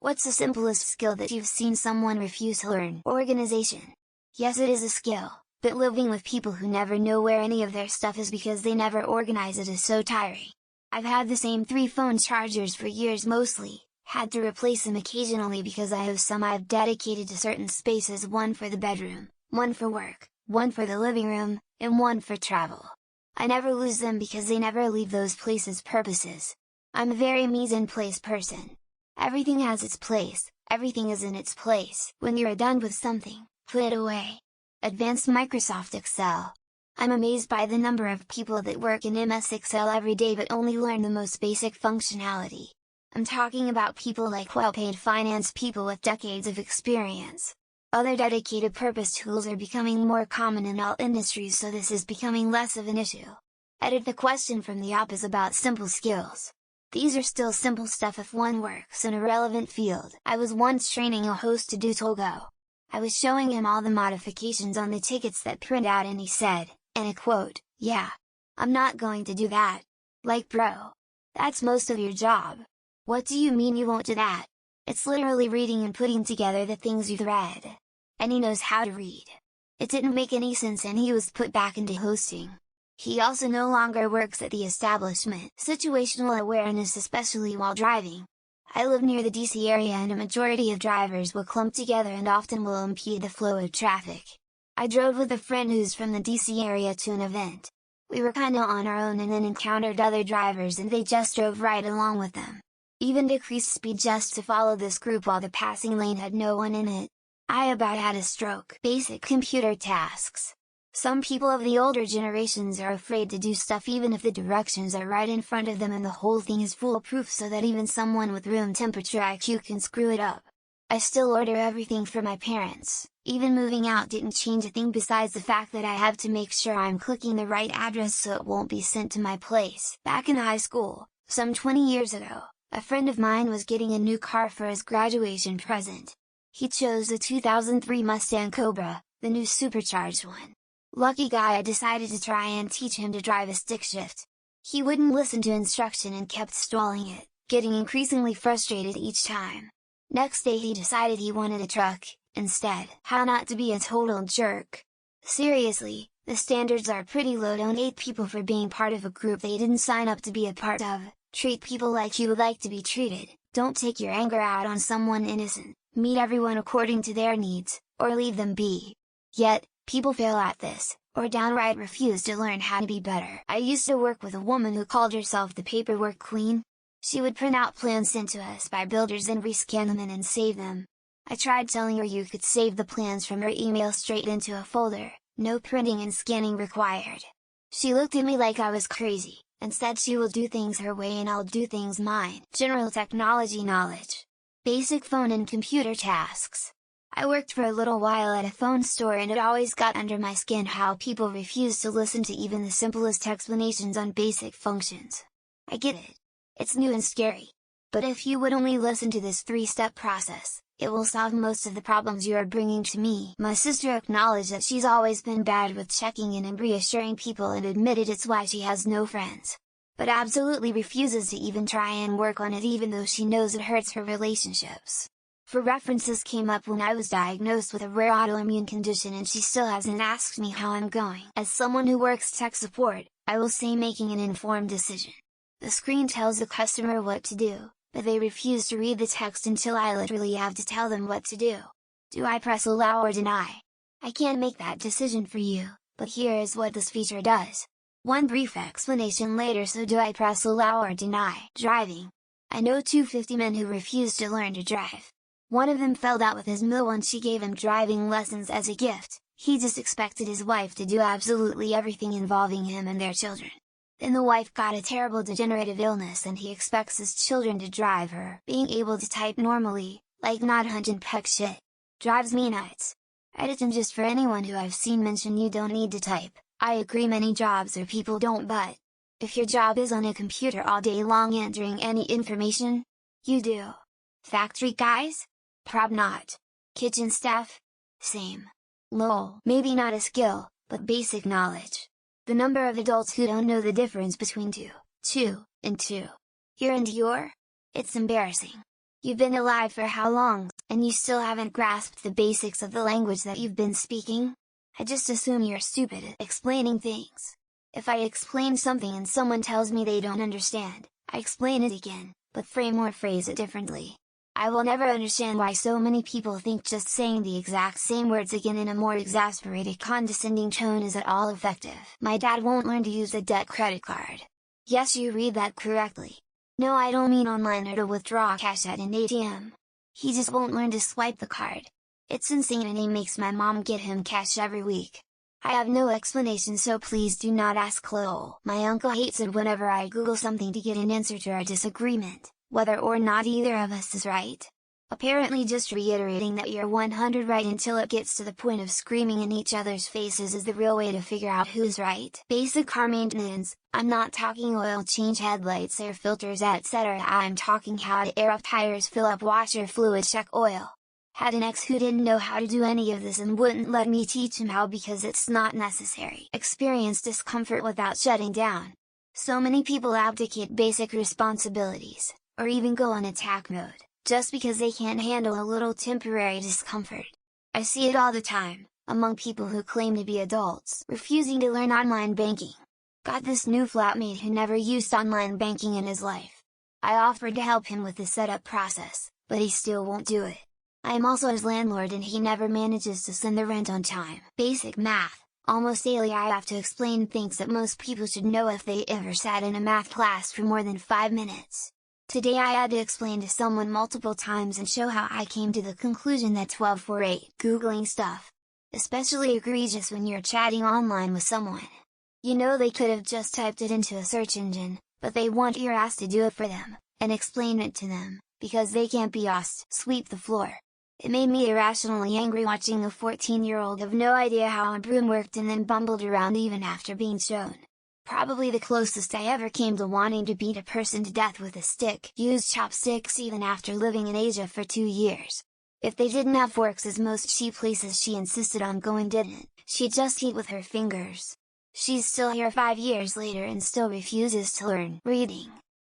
What's the simplest skill that you've seen someone refuse to learn? Organization. Yes, it is a skill, but living with people who never know where any of their stuff is because they never organize it is so tiring. I've had the same 3 phone chargers for years mostly, had to replace them occasionally because I have some I've dedicated to certain spaces, one for the bedroom, one for work, one for the living room, and one for travel. I never lose them because they never leave those places' purposes. I'm a very mise-en-place person. Everything has its place, everything is in its place. When you're done with something, put it away. Advanced Microsoft Excel. I'm amazed by the number of people that work in MS Excel every day but only learn the most basic functionality. I'm talking about people like well-paid finance people with decades of experience. Other dedicated purpose tools are becoming more common in all industries, so this is becoming less of an issue. Edit. The question from the op is about simple skills. These are still simple stuff if one works in a relevant field. I was once training a host to do Togo. I was showing him all the modifications on the tickets that print out and he said, and I quote, "Yeah, I'm not going to do that." Like, bro, that's most of your job. What do you mean you won't do that? It's literally reading and putting together the things you've read. And he knows how to read. It didn't make any sense and he was put back into hosting. He also no longer works at the establishment. Situational awareness, especially while driving. I live near the DC area and a majority of drivers will clump together and often will impede the flow of traffic. I drove with a friend who's from the DC area to an event. We were kinda on our own and then encountered other drivers and they just drove right along with them. Even decreased speed just to follow this group while the passing lane had no one in it. I about had a stroke. Basic computer tasks. Some people of the older generations are afraid to do stuff even if the directions are right in front of them and the whole thing is foolproof so that even someone with room temperature IQ can screw it up. I still order everything for my parents. Even moving out didn't change a thing besides the fact that I have to make sure I'm clicking the right address so it won't be sent to my place. Back in high school, some 20 years ago, a friend of mine was getting a new car for his graduation present. He chose a 2003 Mustang Cobra, the new supercharged one. Lucky guy, I decided to try and teach him to drive a stick shift. He wouldn't listen to instruction and kept stalling it, getting increasingly frustrated each time. Next day he decided he wanted a truck, instead. How not to be a total jerk. Seriously, the standards are pretty low. Don't hate people for being part of a group they didn't sign up to be a part of, treat people like you would like to be treated, don't take your anger out on someone innocent, meet everyone according to their needs, or leave them be. Yet, people fail at this, or downright refuse to learn how to be better. I used to work with a woman who called herself the paperwork queen. She would print out plans sent to us by builders and rescan them in and save them. I tried telling her you could save the plans from her email straight into a folder, no printing and scanning required. She looked at me like I was crazy, and said she will do things her way and I'll do things mine. General technology knowledge. Basic phone and computer tasks. I worked for a little while at a phone store and it always got under my skin how people refuse to listen to even the simplest explanations on basic functions. I get it. It's new and scary. But if you would only listen to this 3-step process, it will solve most of the problems you are bringing to me. My sister acknowledged that she's always been bad with checking in and reassuring people and admitted it's why she has no friends. But absolutely refuses to even try and work on it even though she knows it hurts her relationships. For references came up when I was diagnosed with a rare autoimmune condition and she still hasn't asked me how I'm going. As someone who works tech support, I will say making an informed decision. The screen tells the customer what to do, but they refuse to read the text until I literally have to tell them what to do. Do I press allow or deny? I can't make that decision for you, but here is what this feature does. One brief explanation later. So do I press allow or deny? Driving. I know 250 men who refuse to learn to drive. One of them fell out with his mill when she gave him driving lessons as a gift. He just expected his wife to do absolutely everything involving him and their children. Then the wife got a terrible degenerative illness and he expects his children to drive her. Being able to type normally, like not hunt and peck shit, drives me nuts. Edit. And just for anyone who I've seen mention you don't need to type, I agree many jobs or people don't, but if your job is on a computer all day long entering any information, you do. Factory guys? Prob not. Kitchen staff? Same. Lol. Maybe not a skill, but basic knowledge. The number of adults who don't know the difference between two, and two. Here and your? It's embarrassing. You've been alive for how long, and you still haven't grasped the basics of the language that you've been speaking? I just assume you're stupid at explaining things. If I explain something and someone tells me they don't understand, I explain it again, but frame or phrase it differently. I will never understand why so many people think just saying the exact same words again in a more exasperated, condescending tone is at all effective. My dad won't learn to use a debt credit card. Yes, you read that correctly. No, I don't mean online or to withdraw cash at an ATM. He just won't learn to swipe the card. It's insane, and he makes my mom get him cash every week. I have no explanation, so please do not ask Lowell. My uncle hates it whenever I Google something to get an answer to our disagreement, whether or not either of us is right. Apparently just reiterating that you're 100 right until it gets to the point of screaming in each other's faces is the real way to figure out who's right. Basic car maintenance, I'm not talking oil change, headlights, air filters, etc. I'm talking how to air up tires, fill up washer fluid, check oil. Had an ex who didn't know how to do any of this and wouldn't let me teach him how because it's not necessary. Experienced discomfort without shutting down. So many people abdicate basic responsibilities, or even go on attack mode, just because they can't handle a little temporary discomfort. I see it all the time, among people who claim to be adults, refusing to learn online banking. Got this new flatmate who never used online banking in his life. I offered to help him with the setup process, but he still won't do it. I am also his landlord and he never manages to send the rent on time. Basic math, almost daily I have to explain things that most people should know if they ever sat in a math class for more than 5 minutes. Today I had to explain to someone multiple times and show how I came to the conclusion that 12 for 8. Googling stuff. Especially egregious when you're chatting online with someone. You know they could have just typed it into a search engine, but they want your ass to do it for them, and explain it to them, because they can't be asked sweep the floor. It made me irrationally angry watching a 14-year-old have no idea how a broom worked and then bumbled around even after being shown. Probably the closest I ever came to wanting to beat a person to death with a stick. Used chopsticks even after living in Asia for 2 years. If they didn't have forks, as most she places she insisted on going didn't, she'd just eat with her fingers. She's still here 5 years later and still refuses to learn reading.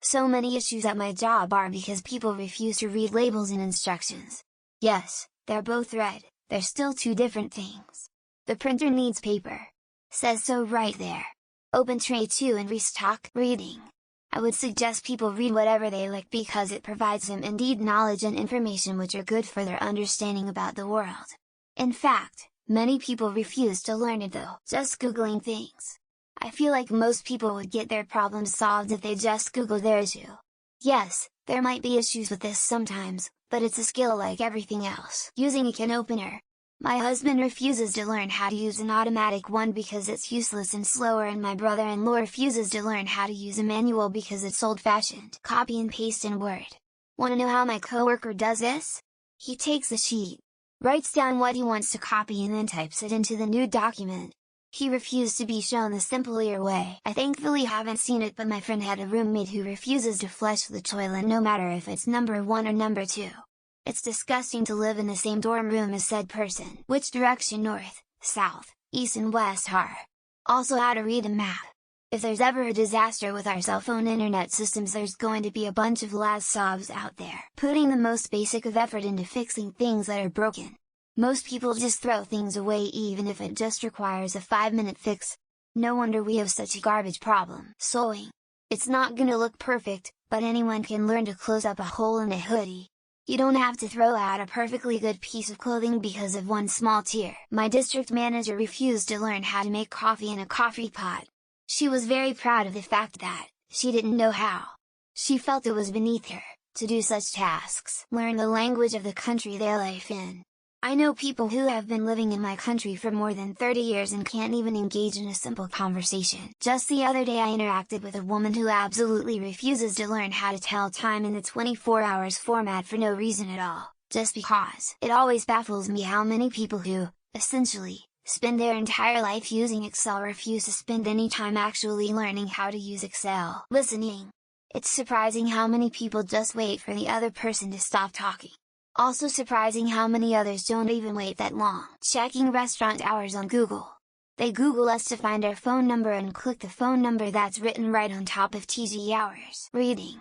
So many issues at my job are because people refuse to read labels and instructions. Yes, they're both red, they're still 2 different things. The printer needs paper. Says so right there. Open tray 2 and restock reading. I would suggest people read whatever they like because it provides them indeed knowledge and information which are good for their understanding about the world. In fact, many people refuse to learn it though. Just Googling things. I feel like most people would get their problems solved if they just Google their issue. Yes, there might be issues with this sometimes, but it's a skill like everything else. Using a can opener. My husband refuses to learn how to use an automatic one because it's useless and slower, and my brother-in-law refuses to learn how to use a manual because it's old-fashioned. Copy and paste in Word. Wanna know how my coworker does this? He takes a sheet, writes down what he wants to copy and then types it into the new document. He refused to be shown the simpler way. I thankfully haven't seen it, but my friend had a roommate who refuses to flush the toilet no matter if it's number 1 or number 2. It's disgusting to live in the same dorm room as said person. Which direction north, south, east and west are. Also how to read a map. If there's ever a disaster with our cell phone internet systems, there's going to be a bunch of last sobs out there, putting the most basic of effort into fixing things that are broken. Most people just throw things away even if it just requires a 5-minute fix. No wonder we have such a garbage problem. Sewing. It's not gonna look perfect, but anyone can learn to close up a hole in a hoodie. You don't have to throw out a perfectly good piece of clothing because of one small tear. My district manager refused to learn how to make coffee in a coffee pot. She was very proud of the fact that she didn't know how. She felt it was beneath her to do such tasks. Learn the language of the country they live in. I know people who have been living in my country for more than 30 years and can't even engage in a simple conversation. Just the other day I interacted with a woman who absolutely refuses to learn how to tell time in the 24 hours format for no reason at all, just because. It always baffles me how many people who, essentially, spend their entire life using Excel refuse to spend any time actually learning how to use Excel. Listening. It's surprising how many people just wait for the other person to stop talking. Also surprising how many others don't even wait that long. Checking restaurant hours on Google. They Google us to find our phone number and click the phone number that's written right on top of TG hours. Reading.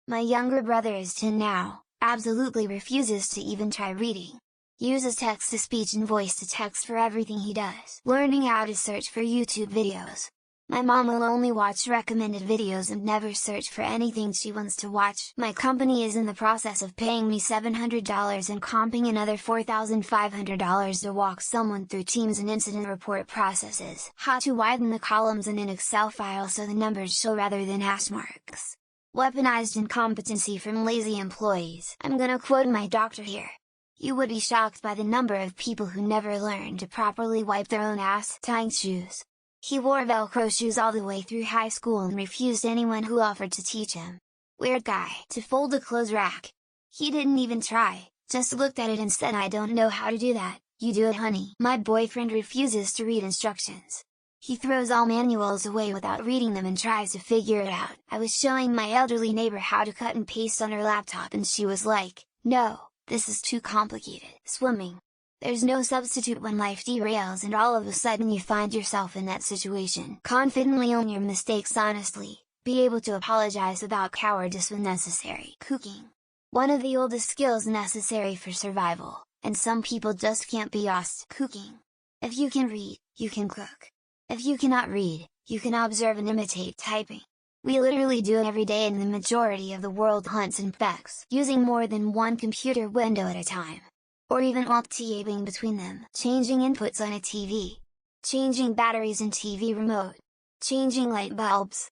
My younger brother is 10 now, absolutely refuses to even try reading. Uses text-to-speech and voice-to-text for everything he does. Learning how to search for YouTube videos. My mom will only watch recommended videos and never search for anything she wants to watch. My company is in the process of paying me $700 and comping another $4,500 to walk someone through Teams and incident report processes. How to widen the columns in an Excel file so the numbers show rather than hash marks. Weaponized incompetency from lazy employees. I'm gonna quote my doctor here. You would be shocked by the number of people who never learn to properly wipe their own ass tying shoes. He wore Velcro shoes all the way through high school and refused anyone who offered to teach him. Weird guy. To fold a clothes rack. He didn't even try, just looked at it and said, "I don't know how to do that." "You do it, honey." My boyfriend refuses to read instructions. He throws all manuals away without reading them and tries to figure it out. I was showing my elderly neighbor how to cut and paste on her laptop and she was like, "No, this is too complicated." Swimming. There's no substitute when life derails and all of a sudden you find yourself in that situation. Confidently own your mistakes honestly, be able to apologize without cowardice when necessary. Cooking. One of the oldest skills necessary for survival, and some people just can't be asked. Cooking. If you can read, you can cook. If you cannot read, you can observe and imitate typing. We literally do it every day and the majority of the world hunts infects using more than one computer window at a time. Or even alt-tabbing between them. Changing inputs on a TV. Changing batteries in TV remote. Changing light bulbs.